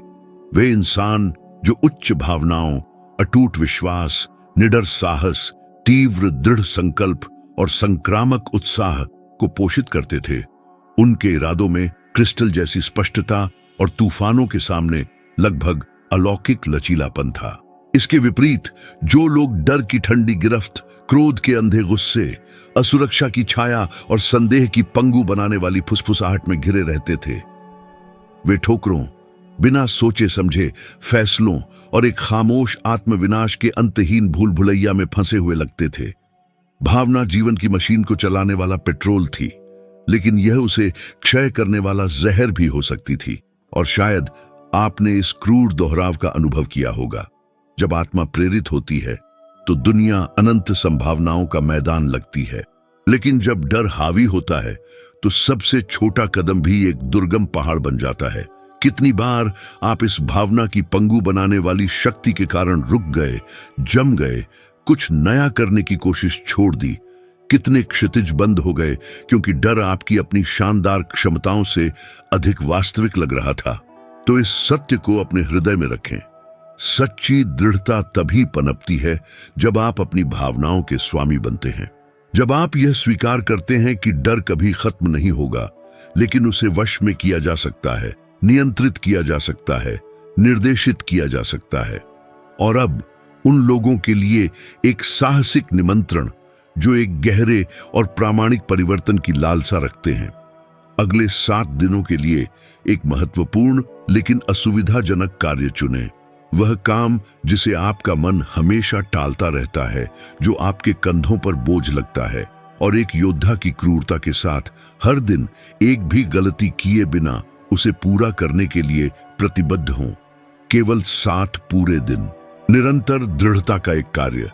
वे इंसान जो उच्च भावनाओं, अटूट विश्वास, निडर साहस, तीव्र दृढ़ संकल्प और संक्रामक उत्साह को पोषित करते थे। उनके इरादों में क्रिस्टल जैसी स्पष्टता और तूफानों के सामने लगभग अलौकिक लचीलापन था। इसके विपरीत जो लोग डर की ठंडी गिरफ्त, क्रोध के अंधे गुस्से, असुरक्षा की छाया और संदेह की पंगु बनाने वाली फुसफुसाहट में घिरे रहते थे, वे ठोकरों, बिना सोचे समझे फैसलों और एक खामोश आत्मविनाश के अंतहीन भूल भुलैया में फंसे हुए लगते थे। भावना जीवन की मशीन को चलाने वाला पेट्रोल थी, लेकिन यह उसे क्षय करने वाला जहर भी हो सकती थी। और शायद आपने इस क्रूर दोहराव का अनुभव किया होगा। जब आत्मा प्रेरित होती है तो दुनिया अनंत संभावनाओं का मैदान लगती है, लेकिन जब डर हावी होता है तो सबसे छोटा कदम भी एक दुर्गम पहाड़ बन जाता है। कितनी बार आप इस भावना की पंगु बनाने वाली शक्ति के कारण रुक गए, जम गए, कुछ नया करने की कोशिश छोड़ दी। कितने क्षितिज बंद हो गए क्योंकि डर आपकी अपनी शानदार क्षमताओं से अधिक वास्तविक लग रहा था। तो इस सत्य को अपने हृदय में रखें। सच्ची दृढ़ता तभी पनपती है जब आप अपनी भावनाओं के स्वामी बनते हैं। जब आप यह स्वीकार करते हैं कि डर कभी खत्म नहीं होगा, लेकिन उसे वश में किया जा सकता है, नियंत्रित किया जा सकता है, निर्देशित किया जा सकता है। और अब उन लोगों के लिए एक साहसिक निमंत्रण जो एक गहरे और प्रामाणिक परिवर्तन की लालसा रखते हैं। अगले 7 दिनों के लिए एक महत्वपूर्ण लेकिन असुविधाजनक कार्य चुनें। वह काम जिसे आपका मन हमेशा टालता रहता है, जो आपके कंधों पर बोझ लगता है, और एक योद्धा की क्रूरता के साथ हर दिन एक भी गलती किए बिना उसे पूरा करने के लिए प्रतिबद्ध हों। केवल 7 पूरे दिन, निरंतर दृढ़ता का एक कार्य।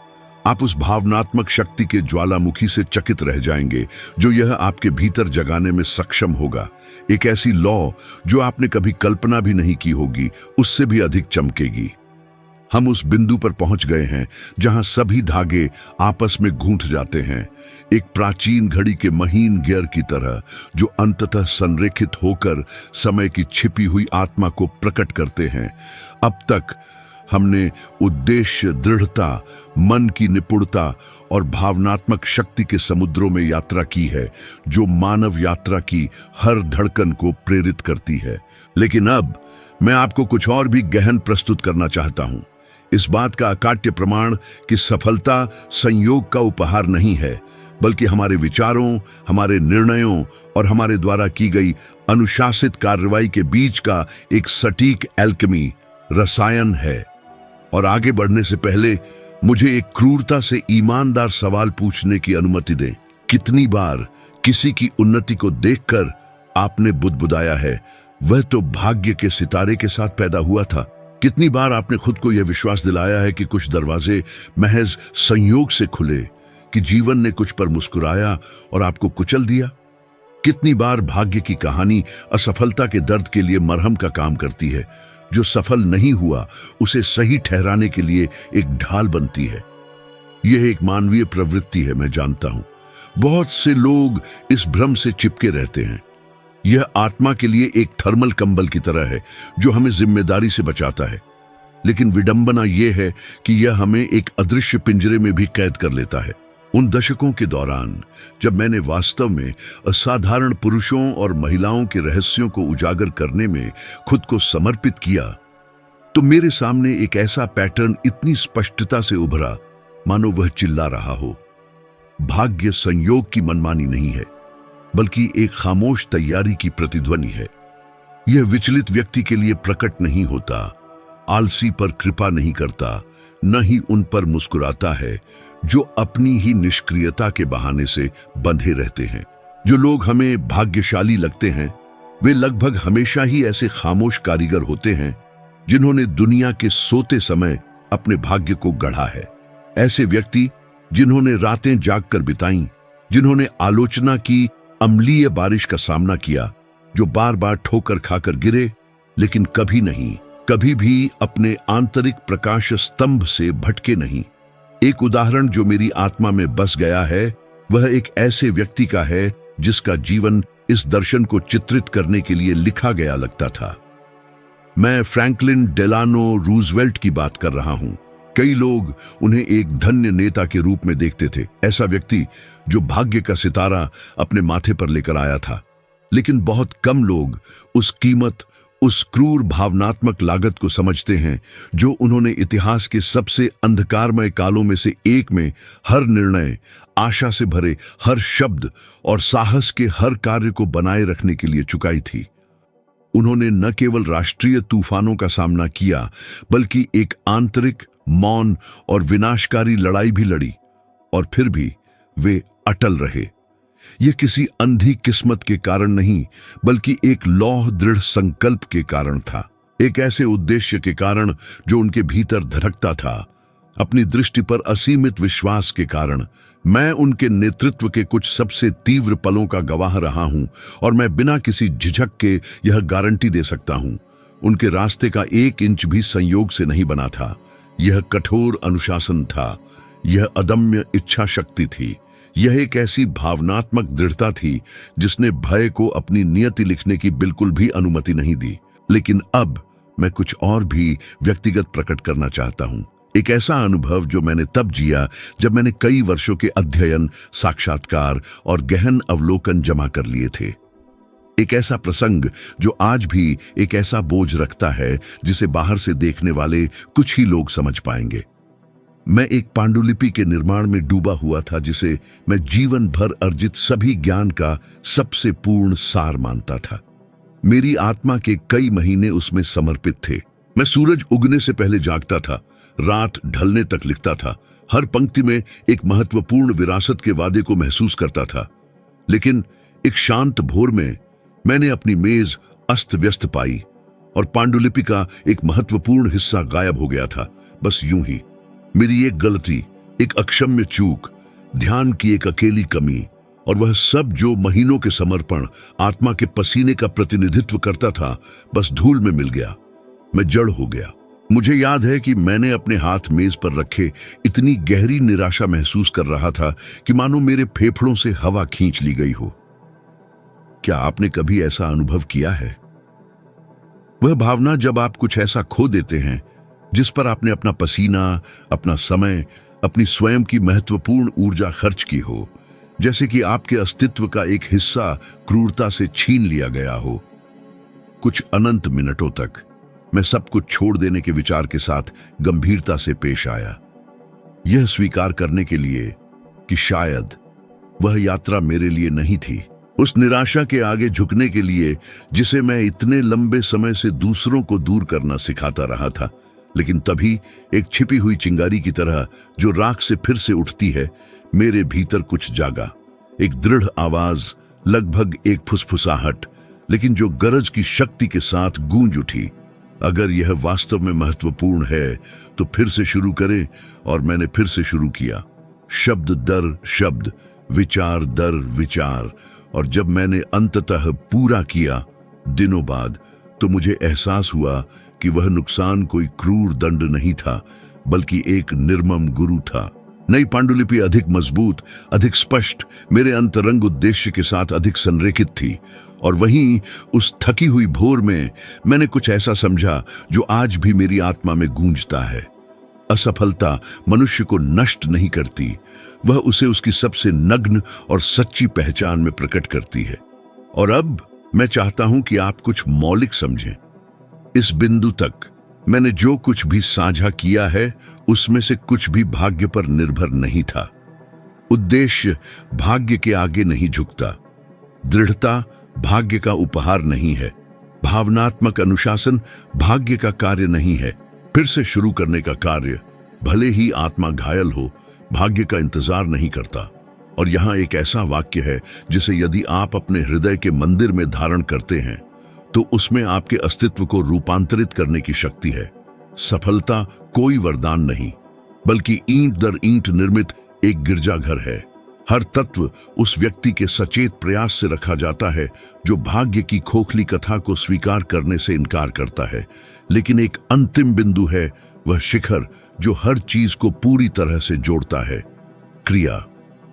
आप उस भावनात्मक शक्ति के ज्वालामुखी से चकित रह जाएंगे जो यह आपके भीतर जगाने में सक्षम होगा। एक ऐसी लौ जो आपने कभी कल्पना भी नहीं की होगी, उससे भी अधिक चमकेगी। हम उस बिंदु पर पहुंच गए हैं जहां सभी धागे आपस में गूंथ जाते हैं, एक प्राचीन घड़ी के महीन गियर की तरह, जो अंततः संरेखित होकर समय की छिपी हुई आत्मा को प्रकट करते हैं। अब तक हमने उद्देश्य, दृढ़ता, मन की निपुणता और भावनात्मक शक्ति के समुद्रों में यात्रा की है, जो मानव यात्रा की हर धड़कन को प्रेरित करती है। लेकिन अब मैं आपको कुछ और भी गहन प्रस्तुत करना चाहता हूं। इस बात का अकाट्य प्रमाण कि सफलता संयोग का उपहार नहीं है, बल्कि हमारे विचारों, हमारे निर्णयों और हमारे द्वारा की गई अनुशासित कार्रवाई के बीच का एक सटीक एल्केमी, रसायन है। और आगे बढ़ने से पहले मुझे एक क्रूरता से ईमानदार सवाल पूछने की अनुमति दें। कितनी बार किसी की उन्नति को देखकर आपने बुदबुदाया है, वह तो भाग्य के सितारे के साथ पैदा हुआ था? कितनी बार आपने खुद को यह विश्वास दिलाया है कि कुछ दरवाजे महज संयोग से खुले, कि जीवन ने कुछ पर मुस्कुराया और आपको कुचल दिया? कितनी बार भाग्य की कहानी असफलता के दर्द के लिए मरहम का काम करती है, जो सफल नहीं हुआ उसे सही ठहराने के लिए एक ढाल बनती है। यह एक मानवीय प्रवृत्ति है, मैं जानता हूं। बहुत से लोग इस भ्रम से चिपके रहते हैं। यह आत्मा के लिए एक थर्मल कंबल की तरह है जो हमें जिम्मेदारी से बचाता है। लेकिन विडंबना यह है कि यह हमें एक अदृश्य पिंजरे में भी कैद कर लेता है। उन दशकों के दौरान जब मैंने वास्तव में असाधारण पुरुषों और महिलाओं के रहस्यों को उजागर करने में खुद को समर्पित किया, तो मेरे सामने एक ऐसा पैटर्न इतनी स्पष्टता से उभरा मानो वह चिल्ला रहा हो। भाग्य संयोग की मनमानी नहीं है, बल्कि एक खामोश तैयारी की प्रतिध्वनि है। यह विचलित व्यक्ति के लिए प्रकट नहीं होता, आलसी पर कृपा नहीं करता, न ही उन पर मुस्कुराता है जो अपनी ही निष्क्रियता के बहाने से बंधे रहते हैं। जो लोग हमें भाग्यशाली लगते हैं, वे लगभग हमेशा ही ऐसे खामोश कारीगर होते हैं जिन्होंने दुनिया के सोते समय अपने भाग्य को गढ़ा है। ऐसे व्यक्ति जिन्होंने रातें जागकर बिताईं, जिन्होंने आलोचना की अम्लीय बारिश का सामना किया, जो बार बार ठोकर खाकर गिरे, लेकिन कभी भी अपने आंतरिक प्रकाश स्तंभ से भटके नहीं। एक उदाहरण जो मेरी आत्मा में बस गया है, वह एक ऐसे व्यक्ति का है जिसका जीवन इस दर्शन को चित्रित करने के लिए लिखा गया लगता था। मैं फ्रैंकलिन डेलानो रूजवेल्ट की बात कर रहा हूं। कई लोग उन्हें एक धन्य नेता के रूप में देखते थे, ऐसा व्यक्ति जो भाग्य का सितारा अपने माथे पर लेकर आया था। लेकिन बहुत कम लोग उस कीमत, उस क्रूर भावनात्मक लागत को समझते हैं जो उन्होंने इतिहास के सबसे अंधकारमय कालों में से एक में हर निर्णय, आशा से भरे हर शब्द और साहस के हर कार्य को बनाए रखने के लिए चुकाई थी। उन्होंने न केवल राष्ट्रीय तूफानों का सामना किया, बल्कि एक आंतरिक, मौन और विनाशकारी लड़ाई भी लड़ी, और फिर भी वे अटल रहे। यह किसी अंधी किस्मत के कारण नहीं, बल्कि एक लौह दृढ़ संकल्प के कारण था, एक ऐसे उद्देश्य के कारण जो उनके भीतर धड़कता था, अपनी दृष्टि पर असीमित विश्वास के कारण। मैं उनके नेतृत्व के कुछ सबसे तीव्र पलों का गवाह रहा हूं, और मैं बिना किसी झिझक के यह गारंटी दे सकता हूं, उनके रास्ते का 1 इंच भी संयोग से नहीं बना था। यह कठोर अनुशासन था, यह अदम्य इच्छा शक्ति थी, यह एक ऐसी भावनात्मक दृढ़ता थी जिसने भय को अपनी नियति लिखने की बिल्कुल भी अनुमति नहीं दी। लेकिन अब मैं कुछ और भी व्यक्तिगत प्रकट करना चाहता हूं, एक ऐसा अनुभव जो मैंने तब जिया जब मैंने कई वर्षों के अध्ययन, साक्षात्कार और गहन अवलोकन जमा कर लिए थे। एक ऐसा प्रसंग जो आज भी एक ऐसा बोझ रखता है जिसे बाहर से देखने वाले कुछ ही लोग समझ पाएंगे। मैं एक पांडुलिपि के निर्माण में डूबा हुआ था जिसे मैं जीवन भर अर्जित सभी ज्ञान का सबसे पूर्ण सार मानता था। मेरी आत्मा के कई महीने उसमें समर्पित थे। मैं सूरज उगने से पहले जागता था, रात ढलने तक लिखता था, हर पंक्ति में एक महत्वपूर्ण विरासत के वादे को महसूस करता था। लेकिन एक शांत भोर में मैंने अपनी मेज अस्त व्यस्त पाई और पांडुलिपि का एक महत्वपूर्ण हिस्सा गायब हो गया था। बस यूं ही मेरी एक गलती, एक अक्षम्य चूक, ध्यान की एक अकेली कमी, और वह सब जो महीनों के समर्पण, आत्मा के पसीने का प्रतिनिधित्व करता था, बस धूल में मिल गया। मैं जड़ हो गया। मुझे याद है कि मैंने अपने हाथ मेज पर रखे इतनी गहरी निराशा महसूस कर रहा था कि मानो मेरे फेफड़ों से हवा खींच ली गई हो। क्या आपने कभी ऐसा अनुभव किया है? वह भावना जब आप कुछ ऐसा खो देते हैं जिस पर आपने अपना पसीना, अपना समय, अपनी स्वयं की महत्वपूर्ण ऊर्जा खर्च की हो, जैसे कि आपके अस्तित्व का एक हिस्सा क्रूरता से छीन लिया गया हो। कुछ अनंत मिनटों तक मैं सब कुछ छोड़ देने के विचार के साथ गंभीरता से पेश आया, यह स्वीकार करने के लिए कि शायद वह यात्रा मेरे लिए नहीं थी। उस निराशा के आगे झुकने के लिए जिसे मैं इतने लंबे समय से दूसरों को दूर करना सिखाता रहा था। लेकिन तभी एक छिपी हुई चिंगारी की तरह जो राख से फिर से उठती है, मेरे भीतर कुछ जागा। एक दृढ़ आवाज, लगभग एक फुसफुसाहट, लेकिन जो गरज की शक्ति के साथ गूंज उठी। अगर यह वास्तव में महत्वपूर्ण है तो फिर से शुरू करें। और मैंने फिर से शुरू किया, शब्द दर शब्द, विचार दर विचार। और जब मैंने अंततः पूरा किया दिनों बाद, तो मुझे एहसास हुआ कि वह नुकसान कोई क्रूर दंड नहीं था, बल्कि एक निर्मम गुरु था। नई पांडुलिपि अधिक मजबूत, अधिक स्पष्ट, मेरे अंतरंग उद्देश्य के साथ अधिक संरेखित थी। और वहीं उस थकी हुई भोर में मैंने कुछ ऐसा समझा जो आज भी मेरी आत्मा में गूंजता है। असफलता मनुष्य को नष्ट नहीं करती, वह उसे उसकी सबसे नग्न और सच्ची पहचान में प्रकट करती है। और अब मैं चाहता हूं कि आप कुछ मौलिक समझें। इस बिंदु तक मैंने जो कुछ भी साझा किया है, उसमें से कुछ भी भाग्य पर निर्भर नहीं था। उद्देश्य भाग्य के आगे नहीं झुकता, दृढ़ता भाग्य का उपहार नहीं है, भावनात्मक अनुशासन भाग्य का कार्य नहीं है। फिर से शुरू करने का कार्य, भले ही आत्मा घायल हो, भाग्य का इंतजार नहीं करता। और यहां एक ऐसा वाक्य है जिसे यदि आप अपने हृदय के मंदिर में धारण करते हैं तो उसमें आपके अस्तित्व को रूपांतरित करने की शक्ति है। सफलता कोई वरदान नहीं, बल्कि ईंट दर ईंट निर्मित एक गिरजाघर है। हर तत्व उस व्यक्ति के सचेत प्रयास से रखा जाता है जो भाग्य की खोखली कथा को स्वीकार करने से इनकार करता है। लेकिन एक अंतिम बिंदु है, वह शिखर जो हर चीज को पूरी तरह से जोड़ता है। क्रिया,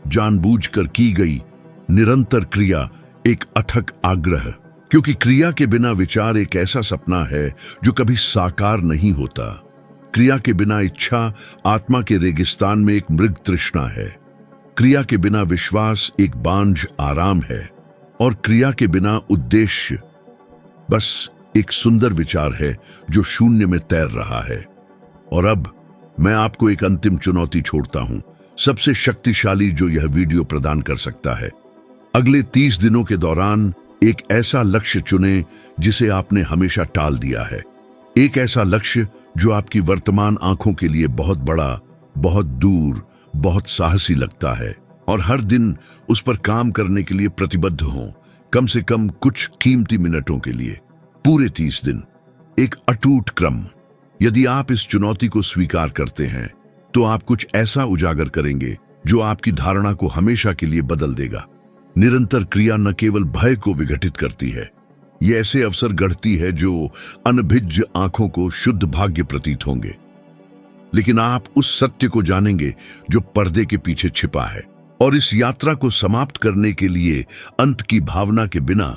जानबूझकर की गई निरंतर क्रिया, एक अथक आग्रह, क्योंकि क्रिया के बिना विचार एक ऐसा सपना है जो कभी साकार नहीं होता। क्रिया के बिना इच्छा आत्मा के रेगिस्तान में एक मृग तृष्णा है। क्रिया के बिना विश्वास एक बांझ आराम है, और क्रिया के बिना उद्देश्य बस एक सुंदर विचार है जो शून्य में तैर रहा है। और अब मैं आपको एक अंतिम चुनौती छोड़ता हूं, सबसे शक्तिशाली जो यह वीडियो प्रदान कर सकता है। अगले 30 दिनों के दौरान एक ऐसा लक्ष्य चुनें जिसे आपने हमेशा टाल दिया है। एक ऐसा लक्ष्य जो आपकी वर्तमान आंखों के लिए बहुत बड़ा, बहुत दूर, बहुत साहसी लगता है, और हर दिन उस पर काम करने के लिए प्रतिबद्ध हों, कम से कम कुछ कीमती मिनटों के लिए। पूरे 30 दिन, एक अटूट क्रम। यदि आप इस चुनौती को स्वीकार करते हैं तो आप कुछ ऐसा उजागर करेंगे जो आपकी धारणा को हमेशा के लिए बदल देगा। निरंतर क्रिया न केवल भय को विघटित करती है, ये ऐसे अवसर गढ़ती है जो अनभिज्ज आंखों को शुद्ध भाग्य प्रतीत होंगे। लेकिन आप उस सत्य को जानेंगे जो पर्दे के पीछे छिपा है। और इस यात्रा को समाप्त करने के लिए अंत की भावना के बिना,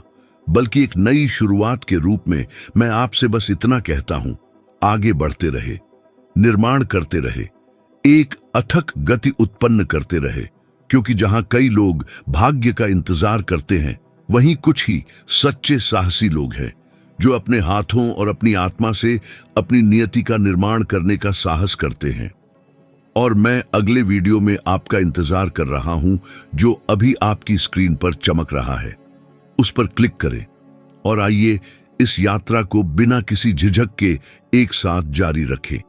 बल्कि एक नई शुरुआत के रूप में मैं आपसे बस इतना कहता हूं, आगे बढ़ते रहे, निर्माण करते रहे, एक अथक गति उत्पन्न करते रहे। क्योंकि जहां कई लोग भाग्य का इंतजार करते हैं, वहीं कुछ ही सच्चे साहसी लोग हैं जो अपने हाथों और अपनी आत्मा से अपनी नियति का निर्माण करने का साहस करते हैं। और मैं अगले वीडियो में आपका इंतजार कर रहा हूं, जो अभी आपकी स्क्रीन पर चमक रहा है। उस पर क्लिक करें और आइए इस यात्रा को बिना किसी झिझक के एक साथ जारी रखें।